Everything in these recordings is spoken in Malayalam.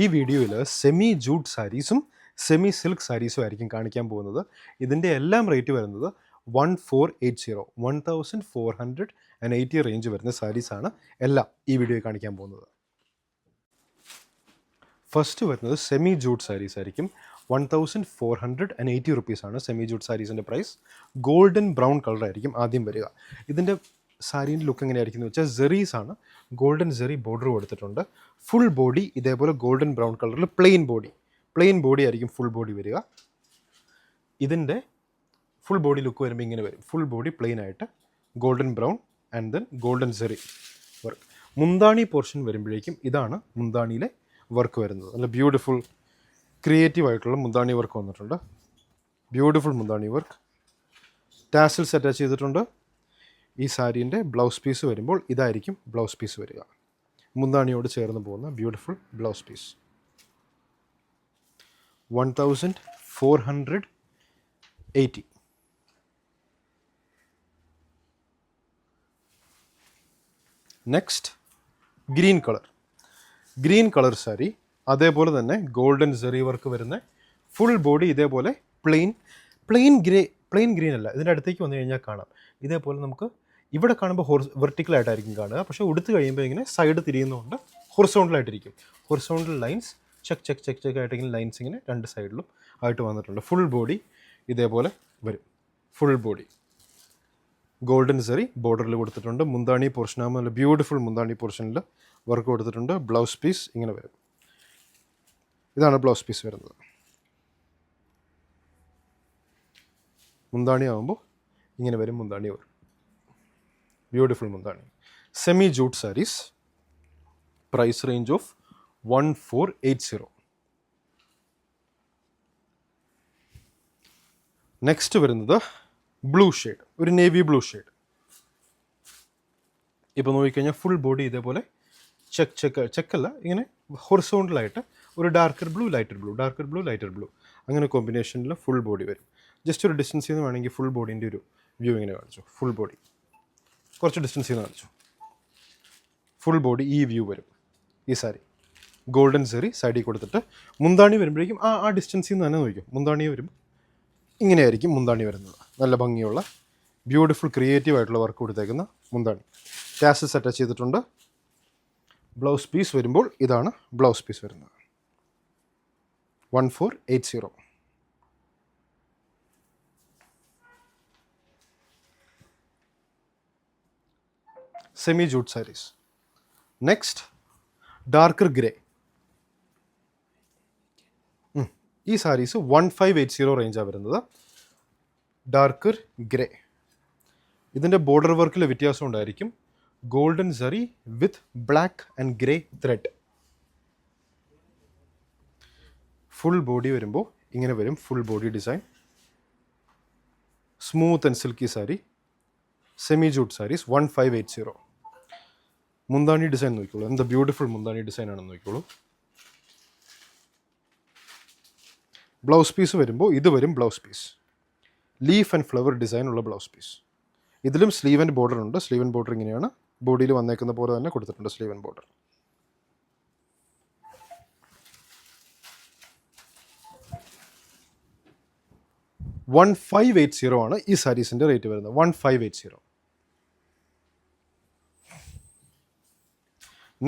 ഈ വീഡിയോയിൽ സെമി ജൂട്ട് സാരീസും സെമി സിൽക്ക് സാരീസും ആയിരിക്കും കാണിക്കാൻ പോകുന്നത്. ഇതിൻ്റെ എല്ലാം റേറ്റ് വരുന്നത് 1480 റേഞ്ച് വരുന്ന സാരീസാണ് എല്ലാം ഈ വീഡിയോയിൽ കാണിക്കാൻ പോകുന്നത്. ഫസ്റ്റ് വരുന്നത് സെമി ജൂട്ട് സാരീസ് ആയിരിക്കും. 1480 റുപ്പീസാണ് സെമി ജൂട്ട് സാരീസിൻ്റെ പ്രൈസ്. ഗോൾഡൻ ബ്രൗൺ കളർ ആയിരിക്കും ആദ്യം വരിക. ഇതിൻ്റെ സാരീൻ്റെ ലുക്ക് എങ്ങനെയായിരിക്കും എന്ന് വെച്ചാൽ സെറീസ് ആണ്, ഗോൾഡൻ സെറി ബോർഡർ കൊടുത്തിട്ടുണ്ട്. ഫുൾ ബോഡി ഇതേപോലെ ഗോൾഡൻ ബ്രൗൺ കളറിൽ പ്ലെയിൻ ബോഡി ആയിരിക്കും ഫുൾ ബോഡി വരിക. ഇതിൻ്റെ ഫുൾ ബോഡി ലുക്ക് വരുമ്പോൾ ഇങ്ങനെ വരും. ഫുൾ ബോഡി പ്ലെയിൻ ആയിട്ട് golden brown and then golden zari work. മുന്താണി പോർഷൻ വരുമ്പോഴേക്കും ഇതാണ് മുന്താണിയിലെ വർക്ക് വരുന്നത്. നല്ല ബ്യൂട്ടിഫുൾ ക്രിയേറ്റീവ് ആയിട്ടുള്ള മുന്താണി വർക്ക് വന്നിട്ടുണ്ട്. ബ്യൂട്ടിഫുൾ മുന്താണി വർക്ക്. ടാസൽസ് അറ്റാച്ച് ചെയ്തിട്ടുണ്ട്. ഈ സാരീൻ്റെ ബ്ലൗസ് പീസ് വരുമ്പോൾ ഇതായിരിക്കും ബ്ലൗസ് പീസ് വരിക. മുന്താണിയോട് ചേർന്ന് പോകുന്ന beautiful blouse piece. 1480. Next green colour sari. അതേപോലെ തന്നെ ഗോൾഡൻ സെറി വർക്ക് വരുന്ന ഫുൾ ബോഡി ഇതേപോലെ പ്ലെയിൻ ഗ്രീൻ അല്ല, ഇതിൻ്റെ അടുത്തേക്ക് വന്നു കഴിഞ്ഞാൽ കാണാം ഇതേപോലെ നമുക്ക് ഇവിടെ കാണുമ്പോൾ വെർട്ടിക്കലായിട്ടായിരിക്കും കാണുക. പക്ഷേ ഉടുത്ത് കഴിയുമ്പോൾ ഇങ്ങനെ സൈഡ് തിരിയുന്നതുകൊണ്ട് ഹൊറിസോണ്ടലായിട്ടിരിക്കും. ഹൊറിസോണ്ടൽ ലൈൻസ് ചെക്ക് ആയിട്ടിങ്ങനെ ലൈൻസ് ഇങ്ങനെ രണ്ട് സൈഡിലും ആയിട്ട് വന്നിട്ടുണ്ട്. ഫുൾ ബോഡി ഇതേപോലെ വരും. ഫുൾ ബോഡി ഗോൾഡൻ സെറി ബോർഡറിൽ കൊടുത്തിട്ടുണ്ട്. മുന്താണി പോർഷനാകുമ്പോൾ നല്ല ബ്യൂട്ടിഫുൾ മുന്താണി പോർഷനിൽ വർക്ക് കൊടുത്തിട്ടുണ്ട്. ബ്ലൗസ് പീസ് ഇങ്ങനെ വരും. ഇതാണ് ബ്ലൗസ് പീസ് വരുന്നത്. മുന്താണി ആകുമ്പോൾ ഇങ്ങനെ വരും. മുന്താണി വരും. ബ്യൂട്ടിഫുൾ മുന്താണി. Semi jute saris. Price range of 1480. Next വരുന്നത് ബ്ലൂ ഷെയ്ഡ്, ഒരു നേവി ബ്ലൂ ഷെയ്ഡ്. ഇപ്പോൾ നോക്കിക്കഴിഞ്ഞാൽ ഫുൾ ബോഡി ഇതേപോലെ ചെക്കല്ല, ഇങ്ങനെ ഹൊറിസോണ്ടലായിട്ട് ഒരു ഡാർക്കർ ബ്ലൂ ലൈറ്റർ ബ്ലൂ അങ്ങനെ കോമ്പിനേഷനിൽ ഫുൾ ബോഡി വരും. ജസ്റ്റ് ഒരു ഡിസ്റ്റൻസിൽ നിന്ന് വേണമെങ്കിൽ ഫുൾ ബോഡീൻ്റെ ഒരു വ്യൂ ഇങ്ങനെ കാണിച്ചു. ഫുൾ ബോഡി കുറച്ച് ഡിസ്റ്റൻസിൽ നിന്ന് കാണിച്ചു. ഫുൾ ബോഡി ഈ വ്യൂ വരും. ഈ സാരി ഗോൾഡൻ സെറി സൈഡിൽ കൊടുത്തിട്ട് മുന്താണി വരുമ്പോഴേക്കും ആ ഡിസ്റ്റൻസിൽ നിന്ന് തന്നെ നോക്കും. മുന്താണി വരുമ്പോൾ ഇങ്ങനെയായിരിക്കും മുന്താണി വരുന്നത്. നല്ല ഭംഗിയുള്ള ബ്യൂട്ടിഫുൾ ക്രിയേറ്റീവ് ആയിട്ടുള്ള വർക്ക് കൊടുത്തേക്കുന്ന മുന്താണി. ടാസൽസ് അറ്റാച്ച് ചെയ്തിട്ടുണ്ട്. ബ്ലൗസ് പീസ് വരുമ്പോൾ ഇതാണ് ബ്ലൗസ് പീസ് വരുന്നത്. 1480. Semi jute saris. Next darker grey. ഈ സാരീസ് 1580 റേഞ്ചാണ് വരുന്നത്. Darker grey. ഇതിൻ്റെ ബോർഡർ വർക്കിൽ വ്യത്യാസം ഉണ്ടായിരിക്കും. Golden zari with black and grey thread. Full body വരുമ്പോൾ ഇങ്ങനെ വരും. Full body design. Smooth and silky sari. Semi jute saris 1580. മുന്താണി ഡിസൈൻ നോക്കിക്കോളൂ. എന്താ ബ്യൂട്ടിഫുൾ മുന്താണി ഡിസൈൻ ആണെന്ന് നോക്കിക്കോളൂ. ബ്ലൗസ് പീസ് വരുമ്പോൾ ഇത് വരും blouse piece. Leaf and flower design ഉള്ള ബ്ലൗസ് പീസ്. ഇതിലും സ്ലീവ് ആൻഡ് ബോർഡർ ഉണ്ട്. സ്ലീവ് ആൻഡ് ബോർഡർ ഇങ്ങനെയാണ് ബോഡിയിൽ വന്നേക്കുന്ന പോലെ തന്നെ കൊടുത്തിട്ടുണ്ട്. Sleeve and border. $1580 ആണ് ഈ സാരീസിൻ്റെ റേറ്റ് വരുന്നത്. 1580.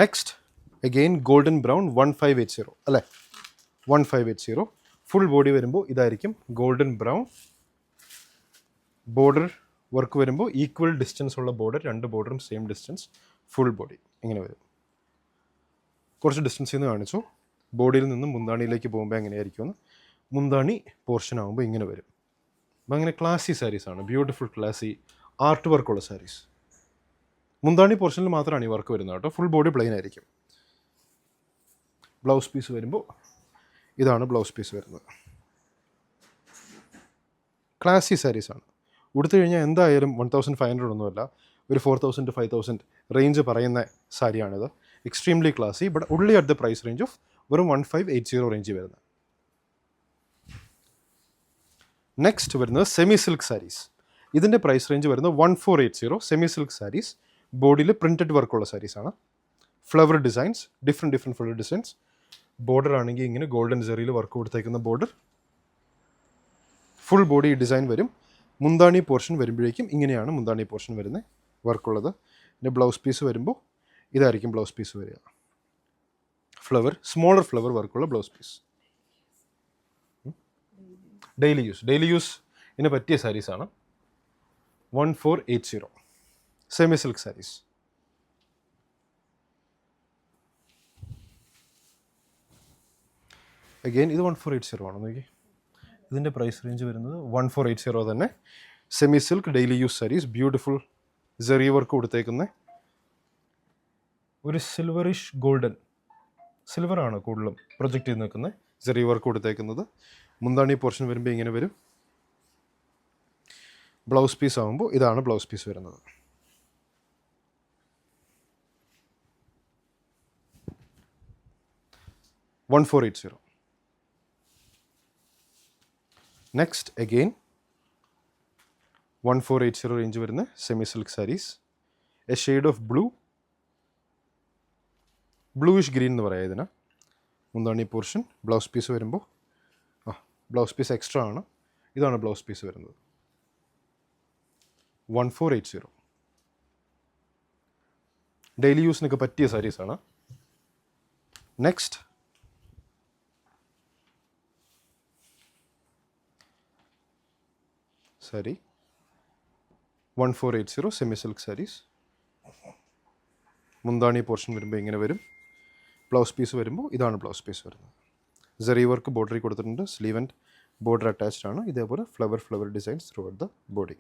Next again golden brown. 1580 അല്ലേ? 1580. ഫുൾ ബോഡി വരുമ്പോൾ ഇതായിരിക്കും ഗോൾഡൻ ബ്രൗൺ. ബോർഡർ വർക്ക് വരുമ്പോൾ ഈക്വൽ ഡിസ്റ്റൻസ് ഉള്ള ബോർഡർ. രണ്ട് ബോർഡറും സെയിം ഡിസ്റ്റൻസ്. ഫുൾ ബോഡി ഇങ്ങനെ വരും. കുറച്ച് ഡിസ്റ്റൻസിൽ നിന്ന് കാണിച്ചു. ബോഡിയിൽ നിന്ന് മുന്താണിയിലേക്ക് പോകുമ്പോൾ എങ്ങനെയായിരിക്കുമെന്ന്. മുന്താണി പോർഷൻ ആകുമ്പോൾ ഇങ്ങനെ വരും. അപ്പം അങ്ങനെ ക്ലാസി സാരീസാണ്. ബ്യൂട്ടിഫുൾ ക്ലാസി ആർട്ട് വർക്കുള്ള സാരീസ്. മുന്താണി പോർഷനിൽ മാത്രമാണ് ഈ വർക്ക് വരുന്നത് കേട്ടോ. ഫുൾ ബോഡി പ്ലെയിൻ ആയിരിക്കും. ബ്ലൗസ് പീസ് വരുമ്പോൾ ഇതാണ് ബ്ലൗസ് പീസ് വരുന്നത്. ക്ലാസി സാരീസാണ്. ഉടുത്തു കഴിഞ്ഞാൽ എന്തായാലും 1500 ഒന്നുമല്ല, ഒരു 4000 to 5000 റേഞ്ച് പറയുന്ന സാരിയാണിത്. Extremely classy but only at the price range of വെറും 1580 റേഞ്ച് വരുന്നത്. നെക്സ്റ്റ് വരുന്നത് സെമി സിൽക്ക് സാരീസ്. ഇതിൻ്റെ പ്രൈസ് റേഞ്ച് വരുന്നത് 1480. Semi silk saris. ബോഡിയിൽ പ്രിൻറ്റഡ് വർക്കുള്ള സാരീസാണ്. Flower designs, different flower designs. Border ആണെങ്കിൽ ഇങ്ങനെ ഗോൾഡൻ ജെറിയിൽ വർക്ക് കൊടുത്തേക്കുന്ന ബോർഡർ. ഫുൾ ബോഡി ഡിസൈൻ വരും. മുന്താണി പോർഷൻ വരുമ്പോഴേക്കും ഇങ്ങനെയാണ് മുന്താണി പോർഷൻ വരുന്നത്, വർക്കുള്ളത്. പിന്നെ ബ്ലൗസ് പീസ് വരുമ്പോൾ ഇതായിരിക്കും ബ്ലൗസ് പീസ് വരിക. ഫ്ലവർ, സ്മോളർ ഫ്ലവർ വർക്കുള്ള ബ്ലൗസ് പീസ്. ഡെയിലി യൂസ് ഇതിന് പറ്റിയ സാരീസാണ്. 1480 സെമി സിൽക്ക് സാരീസ്. അഗെയിൻ ഇത് 1480 ആണ്. നോക്കി, ഇതിൻ്റെ പ്രൈസ് റേഞ്ച് വരുന്നത് 1480 തന്നെ. Semi silk daily use saris, beautiful zari work കൊടുത്തേക്കുന്ന ഒരു സിൽവറിഷ് ഗോൾഡൻ, സിൽവറാണ് കൂടുതലും പ്രൊജക്റ്റ് ചെയ്ത് നിൽക്കുന്നത്, ജെറി വർക്ക് കൊടുത്തേക്കുന്നത്. മുന്താണി പോർഷൻ വരുമ്പോൾ ഇങ്ങനെ വരും. ബ്ലൗസ് പീസ് ആകുമ്പോൾ ഇതാണ് ബ്ലൗസ് പീസ് വരുന്നത്. $1480. നെക്സ്റ്റ് അഗെയിൻ 1480 റേഞ്ച് വരുന്ന semi silk saris. A shade of bluish green എന്ന് പറയാം ഇതിന്. മുന്താണി പോർഷൻ, ബ്ലൗസ് പീസ് വരുമ്പോൾ ബ്ലൗസ് പീസ് എക്സ്ട്രാ ആണ്. ഇതാണ് ബ്ലൗസ് പീസ് വരുന്നത്. 1480. ഡെയിലി യൂസിനൊക്കെ പറ്റിയ സാരീസാണ്. Next sari 1480 semi silk saris. മുന്താണി പോർഷൻ വരുമ്പോൾ ഇങ്ങനെ വരും. ബ്ലൗസ് പീസ് വരുമ്പോൾ ഇതാണ് ബ്ലൗസ് പീസ് വരുന്നത്. ജെറി വർക്ക് ബോർഡറിൽ കൊടുത്തിട്ടുണ്ട്. സ്ലീവ് ആൻഡ് ബോർഡർ അറ്റാച്ച്ഡ് ആണ്. ഇതേപോലെ flower designs through out the body.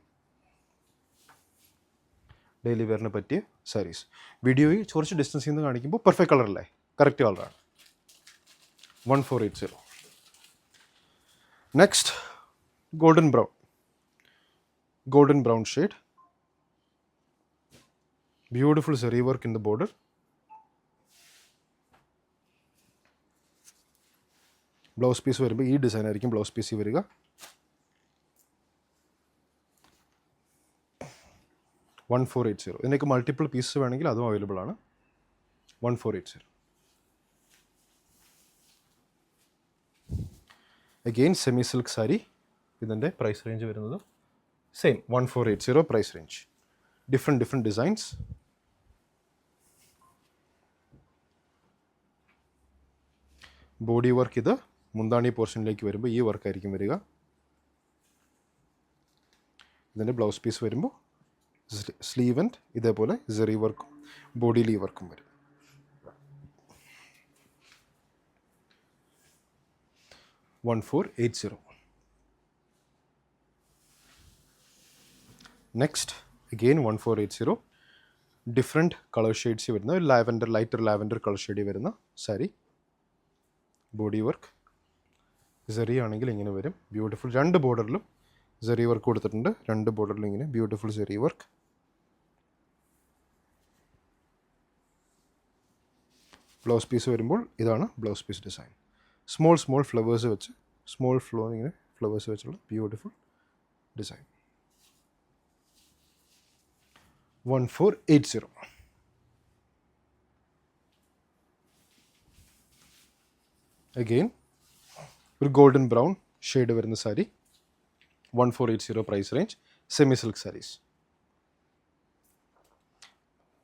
Daily വെയറിന് പറ്റിയ സാരീസ്. വീഡിയോയിൽ കുറച്ച് ഡിസ്റ്റൻസിൽ നിന്ന് കാണിക്കുമ്പോൾ പെർഫെക്റ്റ് കളറല്ലേ, കറക്റ്റ് കളറാണ്. 1480. Next golden brown shade. Beautiful zari work in the border. Blouse piece വരുമ്പോൾ ഈ ഡിസൈൻ ആയിരിക്കും ബ്ലൗസ് പീസ് വരിക. $1480. ഇതിനൊക്കെ മൾട്ടിപ്പിൾ പീസസ് വേണമെങ്കിൽ അതും അവൈലബിൾ ആണ്. 1480. Again semi silk sari. ഇതിൻ്റെ പ്രൈസ് റേഞ്ച് വരുന്നത് same 1480 price range. Different designs. Body work ഇത് മുന്താണി പോർഷനിലേക്ക് വരുമ്പോൾ ഈ വർക്കായിരിക്കും വരിക. ഇതിൻ്റെ ബ്ലൗസ് പീസ് വരുമ്പോൾ സ്ലീവ് ആൻഡ് ഇതേപോലെ ജെറി വർക്കും ബോഡിയിൽ ഈ വർക്കും വരും. $1480. Next again 1480. Different colour shades വരുന്ന ലൈറ്റർ ലാവൻഡർ കളർ ഷെയ്ഡിൽ വരുന്ന സാരി. ബോഡി വർക്ക് ജെറി ആണെങ്കിൽ ഇങ്ങനെ വരും. ബ്യൂട്ടിഫുൾ. രണ്ട് ബോർഡറിലും ജെറി വർക്ക് കൊടുത്തിട്ടുണ്ട്. രണ്ട് ബോർഡറിലും ഇങ്ങനെ beautiful zari work. Blouse piece വരുമ്പോൾ ഇതാണ് blouse piece design. Small flowers വെച്ച് ഇങ്ങനെ ഫ്ലവേഴ്സ് വെച്ചുള്ള ബ്യൂട്ടിഫുൾ ഡിസൈൻ. 1480. അഗെയിൻ ഒരു ഗോൾഡൻ ബ്രൗൺ ഷെയ്ഡ് വരുന്ന sari. 1480 price range. Semi silk saris.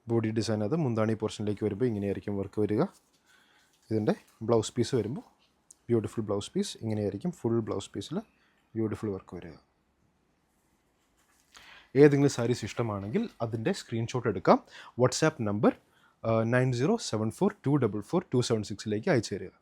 Body design അത് മുന്താണി പോർഷനിലേക്ക് വരുമ്പോൾ ഇങ്ങനെയായിരിക്കും വർക്ക് വരിക. ഇതിൻ്റെ ബ്ലൗസ് പീസ് വരുമ്പോൾ ബ്യൂട്ടിഫുൾ ബ്ലൗസ് പീസ് ഇങ്ങനെയായിരിക്കും. ഫുൾ ബ്ലൗസ് പീസിൽ ബ്യൂട്ടിഫുൾ വർക്ക് വരിക. ഏതെങ്കിലും സാരീസ് ഇഷ്ടമാണെങ്കിൽ അതിൻ്റെ സ്ക്രീൻഷോട്ട് എടുക്കാം. വാട്സാപ്പ് നമ്പർ 9074244276 അയച്ചു തരിക.